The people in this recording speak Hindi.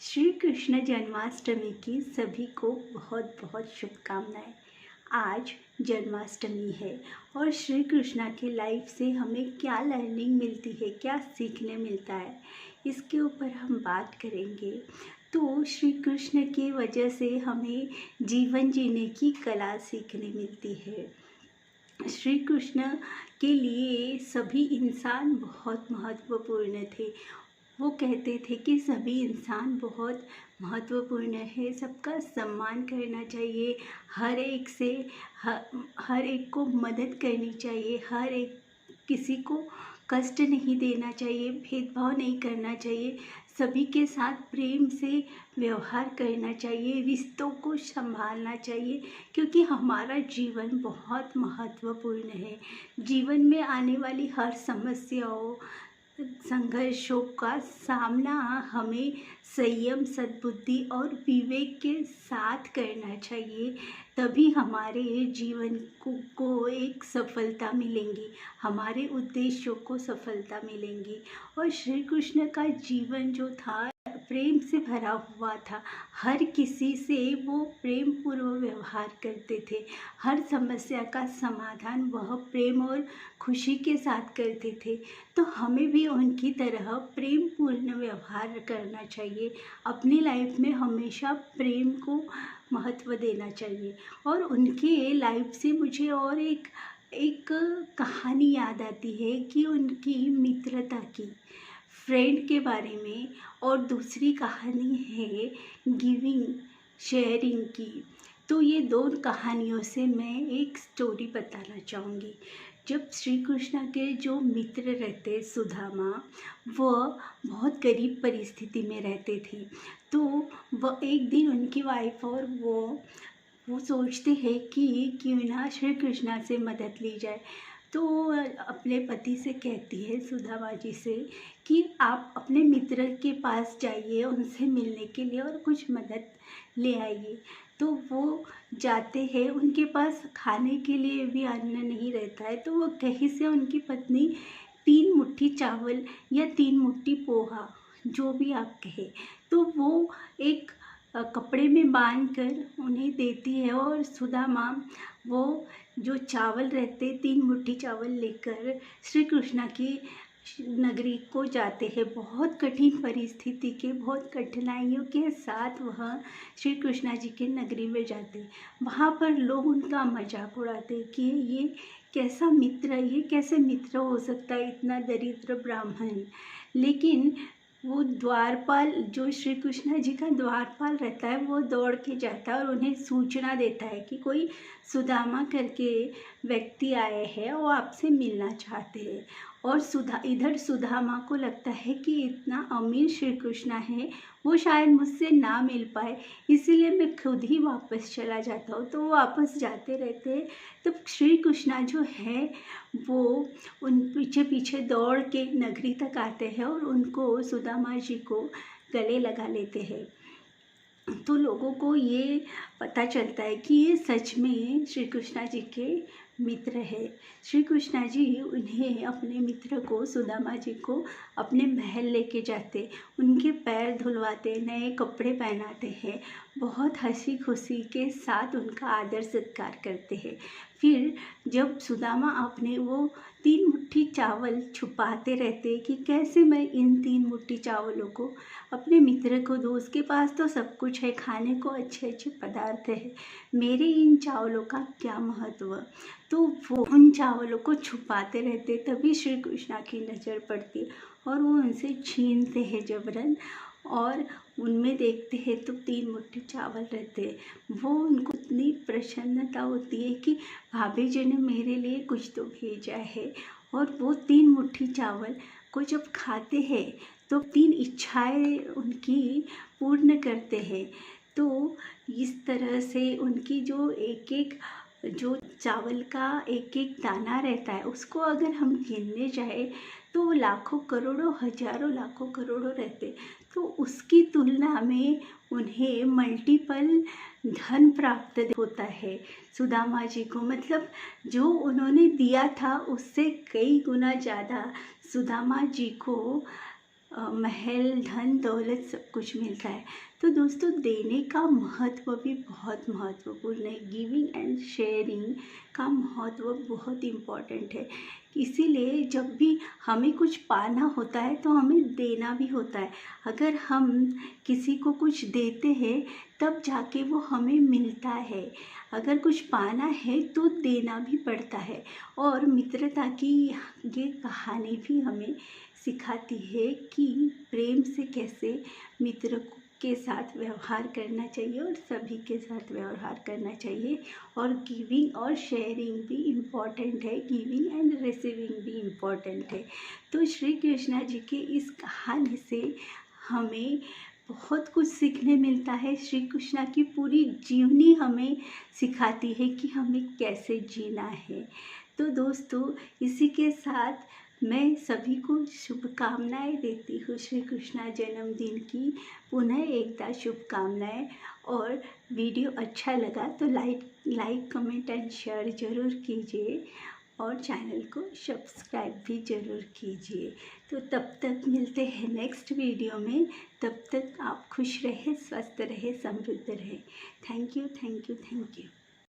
श्री कृष्ण जन्माष्टमी की सभी को बहुत बहुत शुभकामनाएं। आज जन्माष्टमी है और श्री कृष्णा की लाइफ से हमें क्या लर्निंग मिलती है, क्या सीखने मिलता है, इसके ऊपर हम बात करेंगे। तो श्री कृष्ण की वजह से हमें जीवन जीने की कला सीखने मिलती है। श्री कृष्ण के लिए सभी इंसान बहुत महत्वपूर्ण थे। वो कहते थे कि सभी इंसान बहुत महत्वपूर्ण है, सबका सम्मान करना चाहिए, हर एक को मदद करनी चाहिए, हर एक किसी को कष्ट नहीं देना चाहिए, भेदभाव नहीं करना चाहिए, सभी के साथ प्रेम से व्यवहार करना चाहिए, रिश्तों को संभालना चाहिए, क्योंकि हमारा जीवन बहुत महत्वपूर्ण है। जीवन में आने वाली हर समस्याओं, संघर्षों का सामना हमें संयम, सद्बुद्धि और विवेक के साथ करना चाहिए, तभी हमारे जीवन को एक सफलता मिलेंगी, हमारे उद्देश्यों को सफलता मिलेंगी। और श्री कृष्ण का जीवन जो था प्रेम से भरा हुआ था, हर किसी से वो प्रेम पूर्वक व्यवहार करते थे, हर समस्या का समाधान वह प्रेम और खुशी के साथ करते थे। तो हमें भी उनकी तरह प्रेम पूर्ण व्यवहार करना चाहिए, अपनी लाइफ में हमेशा प्रेम को महत्व देना चाहिए। और उनके लाइफ से मुझे और एक कहानी याद आती है कि उनकी मित्रता की, फ्रेंड के बारे में। और दूसरी कहानी है गिविंग, शेयरिंग की। तो ये दो कहानियों से मैं एक स्टोरी बताना चाहूँगी। जब श्री कृष्ण के जो मित्र रहते सुदामा, वह बहुत गरीब परिस्थिति में रहते थे। तो वह एक दिन उनकी वाइफ और वो सोचते हैं कि क्यों ना श्री कृष्णा से मदद ली जाए। तो अपने पति से कहती है, सुदामा जी से, कि आप अपने मित्र के पास जाइए उनसे मिलने के लिए और कुछ मदद ले आइए। तो वो जाते हैं, उनके पास खाने के लिए भी अन्न नहीं रहता है। तो वो कहीं से उनकी पत्नी 3 मुट्ठी चावल या 3 मुट्ठी पोहा, जो भी आप कहें, तो वो एक कपड़े में बांध कर उन्हें देती है। और सुदामा वो जो चावल रहते 3 मुट्ठी चावल लेकर श्री कृष्णा की नगरी को जाते हैं। बहुत कठिन परिस्थिति के, बहुत कठिनाइयों के साथ वह श्री कृष्णा जी के नगरी में जाते। वहाँ पर लोग उनका मजाक उड़ाते कि ये कैसा मित्र, ये कैसे मित्र हो सकता है, इतना दरिद्र ब्राह्मण। लेकिन वो द्वारपाल, जो श्री कृष्ण जी का द्वारपाल रहता है, वो दौड़ के जाता है और उन्हें सूचना देता है कि कोई सुदामा करके व्यक्ति आए हैं, वो आपसे मिलना चाहते हैं। और इधर सुदामा को लगता है कि इतना अमीर श्री कृष्णा है, वो शायद मुझसे ना मिल पाए, इसीलिए मैं खुद ही वापस चला जाता हूँ। तो वो वापस जाते रहते हैं। तब श्री कृष्णा जो है वो उन पीछे पीछे दौड़ के नगरी तक आते हैं और उनको, सुदामा जी को गले लगा लेते हैं। तो लोगों को ये पता चलता है कि ये सच में श्री कृष्णा जी के मित्र है। श्री कृष्णा जी उन्हें, अपने मित्र को, सुदामा जी को अपने महल लेके जाते, उनके पैर धुलवाते, नए कपड़े पहनाते हैं, बहुत हंसी खुशी के साथ उनका आदर सत्कार करते हैं। फिर जब सुदामा अपने वो 3 मुट्ठी चावल छुपाते रहते कि कैसे मैं इन 3 मुट्ठी चावलों को अपने मित्र को दूँ, उसके पास तो सब कुछ है, खाने को अच्छे अच्छे पदार्थ है, मेरे इन चावलों का क्या महत्व। तो वो उन चावलों को छुपाते रहते। तभी श्री कृष्णा की नज़र पड़ती और वो उनसे छीनते हैं जबरन, और उनमें देखते हैं तो 3 मुट्ठी चावल रहते हैं। वो उनको इतनी प्रसन्नता होती है कि भाभी जी ने मेरे लिए कुछ तो भेजा है। और वो 3 मुट्ठी चावल को जब खाते हैं तो 3 इच्छाएं उनकी पूर्ण करते हैं। तो इस तरह से उनकी जो एक जो चावल का एक दाना रहता है, उसको अगर हम गिनने जाए तो लाखों करोड़ों, हजारों लाखों करोड़ों रहते। तो उसकी तुलना में उन्हें मल्टीपल धन प्राप्त होता है सुदामा जी को। मतलब जो उन्होंने दिया था उससे कई गुना ज़्यादा सुदामा जी को महल, धन दौलत सब कुछ मिलता है। तो दोस्तों देने का महत्व भी बहुत महत्वपूर्ण है। गिविंग एंड शेयरिंग का महत्व बहुत इम्पॉर्टेंट है। इसीलिए जब भी हमें कुछ पाना होता है तो हमें देना भी होता है। अगर हम किसी को कुछ देते हैं तब जाके वो हमें मिलता है। अगर कुछ पाना है तो देना भी पड़ता है। और मित्रता की ये कहानी भी हमें सिखाती है कि प्रेम से कैसे मित्र के साथ व्यवहार करना चाहिए और सभी के साथ व्यवहार करना चाहिए। और गिविंग और शेयरिंग भी इम्पॉर्टेंट है, गिविंग एंड रिसीविंग भी इम्पॉर्टेंट है। तो श्री कृष्णा जी के इस कहानी से हमें बहुत कुछ सीखने मिलता है। श्री कृष्णा की पूरी जीवनी हमें सिखाती है कि हमें कैसे जीना है। तो दोस्तों इसी के साथ मैं सभी को शुभकामनाएं देती हूँ। श्री कृष्णा जन्मदिन की पुनः एकता शुभकामनाएं। और वीडियो अच्छा लगा तो लाइक कमेंट एंड शेयर ज़रूर कीजिए और चैनल को सब्सक्राइब भी ज़रूर कीजिए। तो तब तक मिलते हैं नेक्स्ट वीडियो में। तब तक आप खुश रहे, स्वस्थ रहे, समृद्ध रहे। Thank you, thank you, thank you.